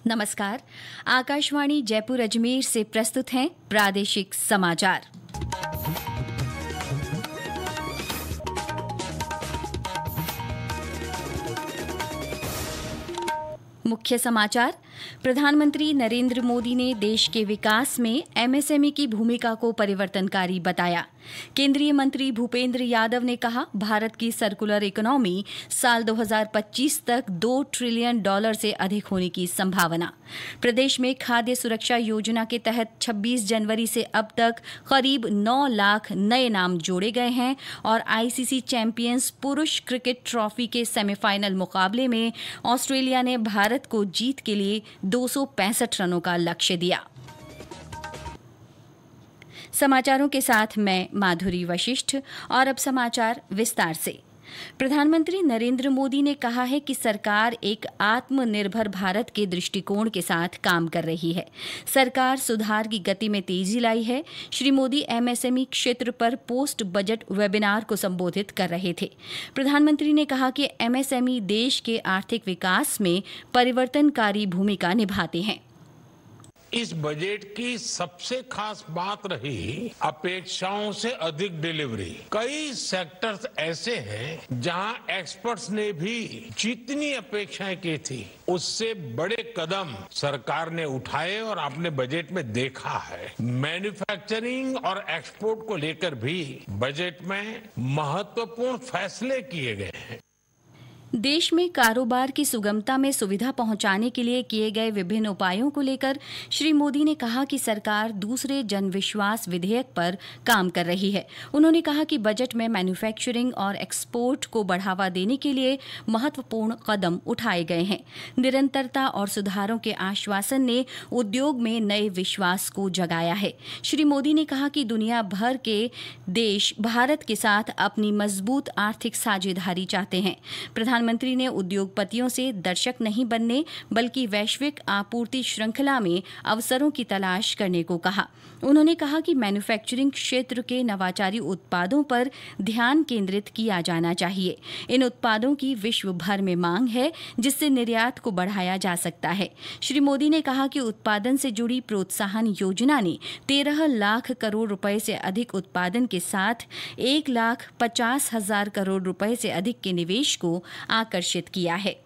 नमस्कार। आकाशवाणी जयपुर अजमेर से प्रस्तुत हैं प्रादेशिक समाचार। मुख्य समाचार। प्रधानमंत्री नरेंद्र मोदी ने देश के विकास में एमएसएमई की भूमिका को परिवर्तनकारी बताया। केंद्रीय मंत्री भूपेंद्र यादव ने कहा, भारत की सर्कुलर इकोनॉमी साल 2025 तक $2 ट्रिलियन से अधिक होने की संभावना। प्रदेश में खाद्य सुरक्षा योजना के तहत 26 जनवरी से अब तक करीब 9 लाख नए नाम जोड़े गए हैं और आईसीसी चैंपियंस पुरुष क्रिकेट ट्रॉफी के सेमीफाइनल मुकाबले में ऑस्ट्रेलिया ने भारत को जीत के लिए 265 रनों का लक्ष्य दिया। समाचारों के साथ मैं माधुरी वशिष्ठ और अब समाचार विस्तार से। प्रधानमंत्री नरेंद्र मोदी ने कहा है कि सरकार एक आत्मनिर्भर भारत के दृष्टिकोण के साथ काम कर रही है। सरकार सुधार की गति में तेजी लाई है। श्री मोदी एमएसएमई क्षेत्र पर पोस्ट बजट वेबिनार को संबोधित कर रहे थे। प्रधानमंत्री ने कहा कि एमएसएमई देश के आर्थिक विकास में परिवर्तनकारी भूमिका निभाते हैं। इस बजट की सबसे खास बात रही अपेक्षाओं से अधिक डिलीवरी। कई सेक्टर्स ऐसे हैं जहां एक्सपर्ट्स ने भी जितनी अपेक्षाएं की थी उससे बड़े कदम सरकार ने उठाए और आपने बजट में देखा है। मैन्युफैक्चरिंग और एक्सपोर्ट को लेकर भी बजट में महत्वपूर्ण फैसले किए गए हैं। देश में कारोबार की सुगमता में सुविधा पहुंचाने के लिए किए गए विभिन्न उपायों को लेकर श्री मोदी ने कहा कि सरकार दूसरे जनविश्वास विधेयक पर काम कर रही है। उन्होंने कहा कि बजट में मैन्युफैक्चरिंग और एक्सपोर्ट को बढ़ावा देने के लिए महत्वपूर्ण कदम उठाए गए हैं। निरंतरता और सुधारों के आश्वासन ने उद्योग में नए विश्वास को जगाया है। श्री मोदी ने कहा कि दुनिया भर के देश भारत के साथ अपनी मजबूत आर्थिक साझेदारी चाहते हैं। प्रधानमंत्री ने उद्योगपतियों से दर्शक नहीं बनने बल्कि वैश्विक आपूर्ति श्रृंखला में अवसरों की तलाश करने को कहा। उन्होंने कहा कि मैन्युफैक्चरिंग क्षेत्र के नवाचारी उत्पादों पर ध्यान केंद्रित किया जाना चाहिए। इन उत्पादों की विश्व भर में मांग है, जिससे निर्यात को बढ़ाया जा सकता है। श्री मोदी ने कहा कि उत्पादन से जुड़ी प्रोत्साहन योजना ने 13 लाख करोड़ रुपए से अधिक उत्पादन के साथ 1,50,000 करोड़ रुपए से अधिक के निवेश को आकर्षित किया है।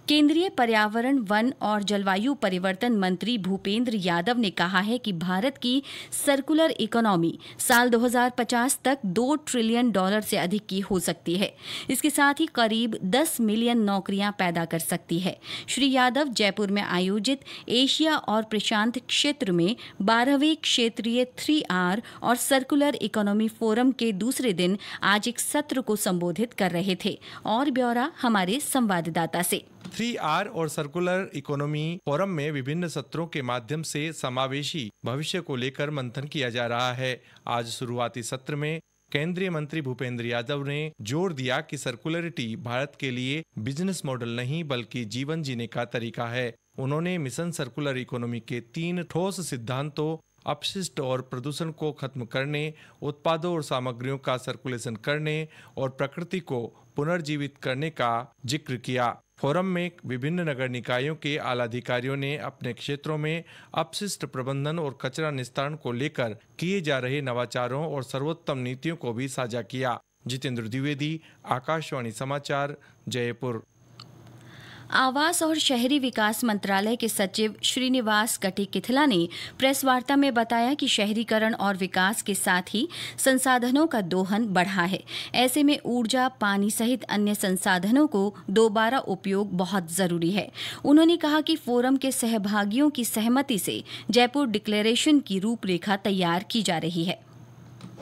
केंद्रीय पर्यावरण, वन और जलवायु परिवर्तन मंत्री भूपेंद्र यादव ने कहा है कि भारत की सर्कुलर इकोनॉमी साल 2050 तक $2 ट्रिलियन से अधिक की हो सकती है। इसके साथ ही करीब 10 मिलियन नौकरियां पैदा कर सकती है। श्री यादव जयपुर में आयोजित एशिया और प्रशांत क्षेत्र में 12वें क्षेत्रीय 3R और सर्कुलर इकोनॉमी फोरम के दूसरे दिन आज एक सत्र को संबोधित कर रहे थे। और ब्यौरा हमारे संवाददाता से। 3R और सर्कुलर इकोनॉमी फोरम में विभिन्न सत्रों के माध्यम से समावेशी भविष्य को लेकर मंथन किया जा रहा है। आज शुरुआती सत्र में केंद्रीय मंत्री भूपेंद्र यादव ने जोर दिया कि सर्कुलरिटी भारत के लिए बिजनेस मॉडल नहीं बल्कि जीवन जीने का तरीका है। उन्होंने मिशन सर्कुलर इकोनॉमी के 3 ठोस सिद्धांतों अपशिष्ट और प्रदूषण को खत्म करने, उत्पादों और सामग्रियों का सर्कुलेशन करने और प्रकृति को पुनर्जीवित करने का जिक्र किया। फोरम में विभिन्न नगर निकायों के आलाधिकारियों ने अपने क्षेत्रों में अपशिष्ट प्रबंधन और कचरा निस्तारण को लेकर किए जा रहे नवाचारों और सर्वोत्तम नीतियों को भी साझा किया। जितेंद्र द्विवेदी, आकाशवाणी समाचार, जयपुर। आवास और शहरी विकास मंत्रालय के सचिव श्रीनिवास कटिकिथला ने प्रेस वार्ता में बताया कि शहरीकरण और विकास के साथ ही संसाधनों का दोहन बढ़ा है। ऐसे में ऊर्जा, पानी सहित अन्य संसाधनों को दोबारा उपयोग बहुत जरूरी है। उन्होंने कहा कि फोरम के सहभागियों की सहमति से जयपुर डिक्लेरेशन की रूपरेखा तैयार की जा रही है।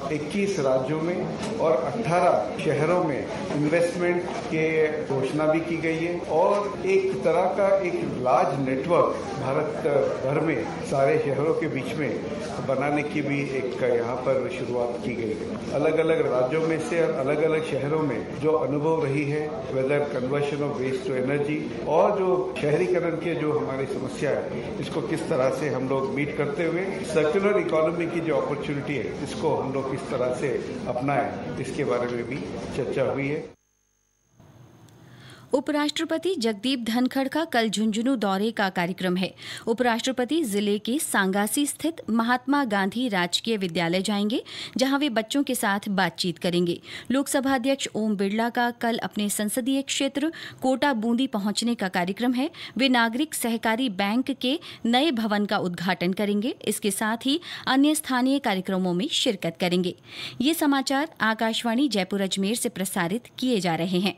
21 राज्यों में और 18 शहरों में इन्वेस्टमेंट के घोषणा भी की गई है और एक तरह का एक लार्ज नेटवर्क भारत भर में सारे शहरों के बीच में बनाने की भी एक यहाँ पर शुरुआत की गई है। अलग अलग राज्यों में से और अलग अलग शहरों में जो अनुभव रही है, whether conversion of waste to energy और जो शहरीकरण के जो हमारी समस्या है, इसको किस तरह से हम लोग मीट करते हुए सर्कुलर इकोनॉमी की जो अपॉर्चुनिटी है, इसको हम लोग किस तरह से अपनाएं, इसके बारे में भी चर्चा हुई है। उपराष्ट्रपति जगदीप धनखड़ का कल झुंझुनू दौरे का कार्यक्रम है। उपराष्ट्रपति जिले के सांगासी स्थित महात्मा गांधी राजकीय विद्यालय जाएंगे, जहां वे बच्चों के साथ बातचीत करेंगे। लोकसभा अध्यक्ष ओम बिरला का कल अपने संसदीय क्षेत्र कोटा बूंदी पहुंचने का कार्यक्रम है। वे नागरिक सहकारी बैंक के नए भवन का उद्घाटन करेंगे। इसके साथ ही अन्य स्थानीय कार्यक्रमों में शिरकत करेंगे। ये समाचार आकाशवाणी जयपुर अजमेर से प्रसारित किए जा रहे हैं।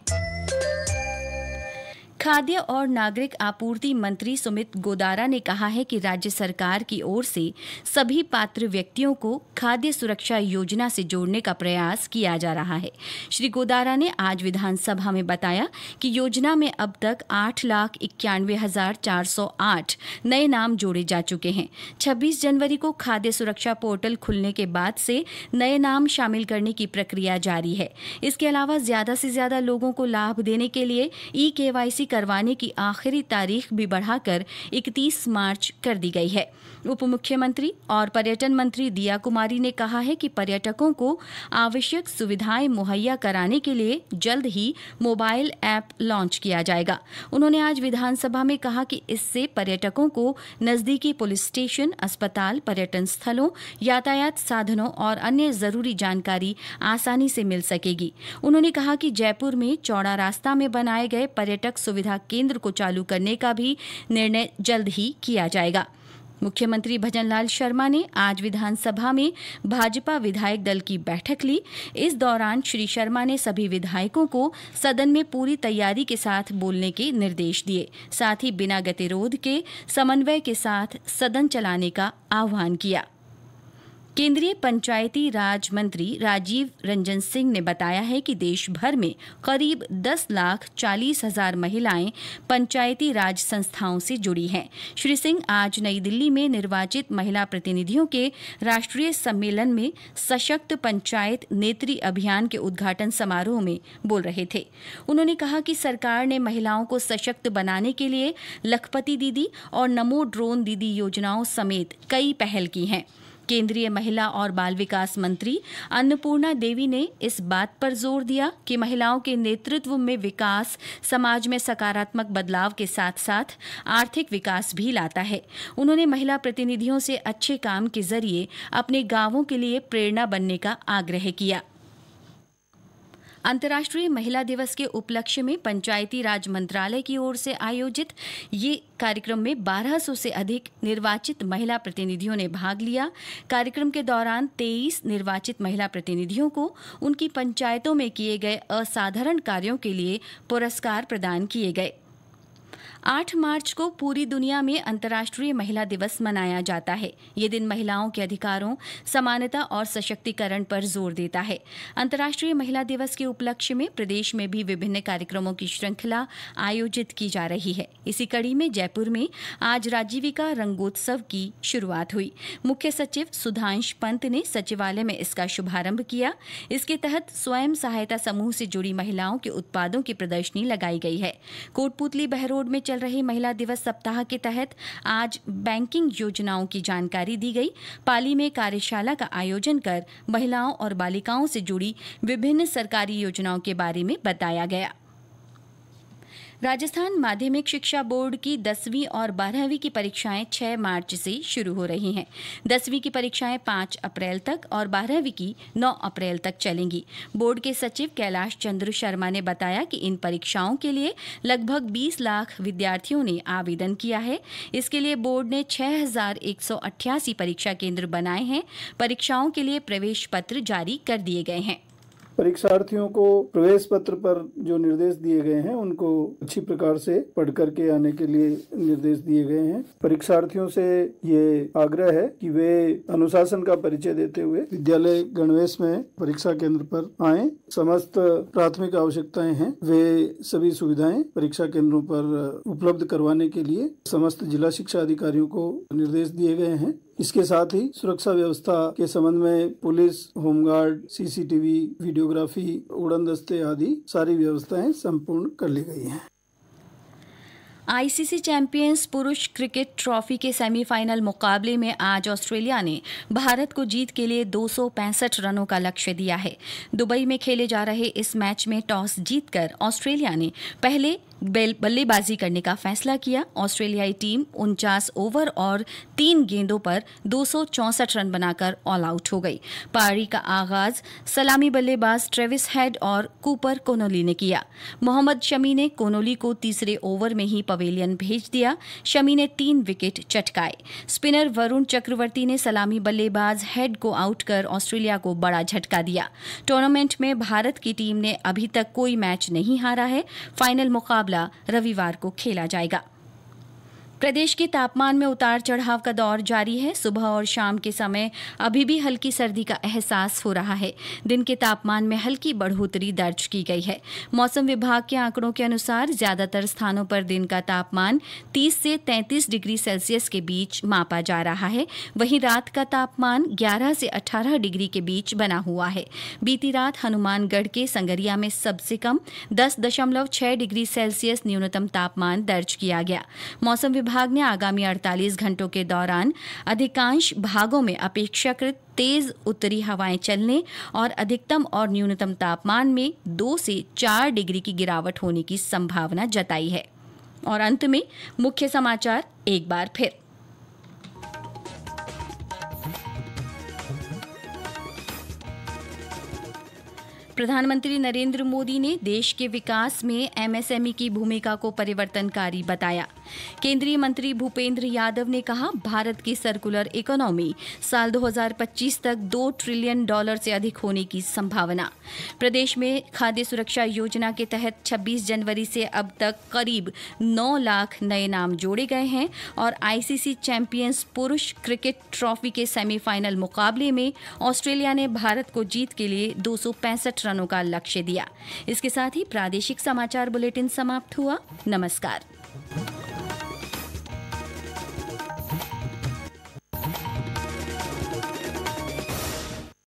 खाद्य और नागरिक आपूर्ति मंत्री सुमित गोदारा ने कहा है कि राज्य सरकार की ओर से सभी पात्र व्यक्तियों को खाद्य सुरक्षा योजना से जोड़ने का प्रयास किया जा रहा है। श्री गोदारा ने आज विधानसभा में बताया कि योजना में अब तक 8,91,408 नए नाम जोड़े जा चुके हैं। 26 जनवरी को खाद्य सुरक्षा पोर्टल खुलने के बाद से नए नाम शामिल करने की प्रक्रिया जारी है। इसके अलावा ज्यादा से ज्यादा लोगों को लाभ देने के लिए ई-केवाईसी करवाने की आखिरी तारीख भी बढ़ाकर 31 मार्च कर दी गई है। उप मुख्यमंत्री और पर्यटन मंत्री दिया कुमारी ने कहा है कि पर्यटकों को आवश्यक सुविधाएं मुहैया कराने के लिए जल्द ही मोबाइल ऐप लॉन्च किया जाएगा। उन्होंने आज विधानसभा में कहा कि इससे पर्यटकों को नजदीकी पुलिस स्टेशन, अस्पताल, पर्यटन स्थलों, यातायात साधनों और अन्य जरूरी जानकारी आसानी से मिल सकेगी। उन्होंने कहा कि जयपुर में चौड़ा रास्ता में बनाए गए पर्यटक सुविधा केंद्र को चालू करने का भी निर्णय जल्द ही किया जाएगा। मुख्यमंत्री भजनलाल शर्मा ने आज विधानसभा में भाजपा विधायक दल की बैठक ली। इस दौरान श्री शर्मा ने सभी विधायकों को सदन में पूरी तैयारी के साथ बोलने के निर्देश दिए। साथ ही बिना गतिरोध के समन्वय के साथ सदन चलाने का आह्वान किया। केंद्रीय पंचायती राज मंत्री राजीव रंजन सिंह ने बताया है कि देश भर में करीब 10,40,000 महिलाएं पंचायती राज संस्थाओं से जुड़ी हैं। श्री सिंह आज नई दिल्ली में निर्वाचित महिला प्रतिनिधियों के राष्ट्रीय सम्मेलन में सशक्त पंचायत नेत्री अभियान के उद्घाटन समारोह में बोल रहे थे। उन्होंने कहा कि सरकार ने महिलाओं को सशक्त बनाने के लिए लखपति दीदी और नमो ड्रोन दीदी योजनाओं समेत कई पहल की हैं। केंद्रीय महिला और बाल विकास मंत्री अन्नपूर्णा देवी ने इस बात पर जोर दिया कि महिलाओं के नेतृत्व में विकास समाज में सकारात्मक बदलाव के साथ साथ आर्थिक विकास भी लाता है। उन्होंने महिला प्रतिनिधियों से अच्छे काम के जरिए अपने गांवों के लिए प्रेरणा बनने का आग्रह किया। अंतर्राष्ट्रीय महिला दिवस के उपलक्ष्य में पंचायती राज मंत्रालय की ओर से आयोजित ये कार्यक्रम में 1200 से अधिक निर्वाचित महिला प्रतिनिधियों ने भाग लिया। कार्यक्रम के दौरान 23 निर्वाचित महिला प्रतिनिधियों को उनकी पंचायतों में किए गए असाधारण कार्यों के लिए पुरस्कार प्रदान किए गए। 8 मार्च को पूरी दुनिया में अंतर्राष्ट्रीय महिला दिवस मनाया जाता है। ये दिन महिलाओं के अधिकारों, समानता और सशक्तिकरण पर जोर देता है। अंतर्राष्ट्रीय महिला दिवस के उपलक्ष्य में प्रदेश में भी विभिन्न कार्यक्रमों की श्रृंखला आयोजित की जा रही है। इसी कड़ी में जयपुर में आज राजीविका रंगोत्सव की शुरुआत हुई। मुख्य सचिव सुधांश पंत ने सचिवालय में इसका शुभारंभ किया। इसके तहत स्वयं सहायता समूह से जुड़ी महिलाओं के उत्पादों की प्रदर्शनी लगाई गई है। कोटपुतली बहरोड में चल रहे महिला दिवस सप्ताह के तहत आज बैंकिंग योजनाओं की जानकारी दी गई। पाली में कार्यशाला का आयोजन कर महिलाओं और बालिकाओं से जुड़ी विभिन्न सरकारी योजनाओं के बारे में बताया गया। राजस्थान माध्यमिक शिक्षा बोर्ड की 10वीं और 12वीं की परीक्षाएं 6 मार्च से शुरू हो रही हैं। 10वीं की परीक्षाएं 5 अप्रैल तक और 12वीं की 9 अप्रैल तक चलेंगी। बोर्ड के सचिव कैलाश चंद्र शर्मा ने बताया कि इन परीक्षाओं के लिए लगभग 20 लाख विद्यार्थियों ने आवेदन किया है। इसके लिए बोर्ड ने 6,188 परीक्षा केंद्र बनाए हैं। परीक्षाओं के लिए प्रवेश पत्र जारी कर दिए गए हैं। परीक्षार्थियों को प्रवेश पत्र पर जो निर्देश दिए गए हैं उनको अच्छी प्रकार से पढ़ करके आने के लिए निर्देश दिए गए हैं। परीक्षार्थियों से ये आग्रह है कि वे अनुशासन का परिचय देते हुए विद्यालय गणवेश में परीक्षा केंद्र पर आएं। समस्त प्राथमिक आवश्यकताएं हैं वे सभी सुविधाएं परीक्षा केंद्रों पर उपलब्ध करवाने के लिए समस्त जिला शिक्षा अधिकारियों को निर्देश दिए गए हैं। इसके साथ ही सुरक्षा व्यवस्था के संबंध में पुलिस, होमगार्ड, सीसीटीवी, वीडियोग्राफी, उड़न दस्ते आदि सारी व्यवस्थाएं संपूर्ण कर ली गई हैं। आईसीसी चैंपियंस पुरुष क्रिकेट ट्रॉफी के सेमीफाइनल मुकाबले में आज ऑस्ट्रेलिया ने भारत को जीत के लिए 265 रनों का लक्ष्य दिया है। दुबई में खेले जा रहे इस मैच में टॉस जीतकर ऑस्ट्रेलिया ने पहले बल्लेबाजी करने का फैसला किया। ऑस्ट्रेलियाई टीम 49 ओवर और 3 गेंदों पर 264 रन बनाकर ऑल आउट हो गई। पारी का आगाज सलामी बल्लेबाज ट्रेविस हेड और कूपर कोनोली ने किया। मोहम्मद शमी ने कोनोली को तीसरे ओवर में ही पवेलियन भेज दिया। शमी ने 3 विकेट चटकाए। स्पिनर वरुण चक्रवर्ती ने सलामी बल्लेबाज हेड को आउट कर ऑस्ट्रेलिया को बड़ा झटका दिया। टूर्नामेंट में भारत की टीम ने अभी तक कोई मैच नहीं हारा है। फाइनल मुकाबला रविवार को खेला जाएगा। प्रदेश के तापमान में उतार चढ़ाव का दौर जारी है। सुबह और शाम के समय अभी भी हल्की सर्दी का एहसास हो रहा है। दिन के तापमान में हल्की बढ़ोतरी दर्ज की गई है। मौसम विभाग के आंकड़ों के अनुसार ज्यादातर स्थानों पर दिन का तापमान 30 से 33 डिग्री सेल्सियस के बीच मापा जा रहा है। वहीं रात का तापमान 11 से 18 डिग्री के बीच बना हुआ है। बीती रात हनुमानगढ़ के संगरिया में सबसे कम 10.6 डिग्री सेल्सियस न्यूनतम तापमान दर्ज किया गया। मौसम विभाग ने आगामी 48 घंटों के दौरान अधिकांश भागों में अपेक्षाकृत तेज उत्तरी हवाएं चलने और अधिकतम और न्यूनतम तापमान में 2 से 4 डिग्री की गिरावट होने की संभावना जताई है। और अंत में मुख्य समाचार एक बार फिर। प्रधानमंत्री नरेंद्र मोदी ने देश के विकास में एमएसएमई की भूमिका को परिवर्तनकारी बताया। केंद्रीय मंत्री भूपेंद्र यादव ने कहा, भारत की सर्कुलर इकोनॉमी साल 2025 तक $2 ट्रिलियन से अधिक होने की संभावना। प्रदेश में खाद्य सुरक्षा योजना के तहत 26 जनवरी से अब तक करीब 9 लाख नए नाम जोड़े गए हैं। और आईसीसी चैंपियंस पुरुष क्रिकेट ट्रॉफी के सेमीफाइनल मुकाबले में ऑस्ट्रेलिया ने भारत को जीत के लिए 265 रनों का लक्ष्य दिया। इसके साथ ही प्रादेशिक समाचार बुलेटिन समाप्त हुआ। नमस्कार।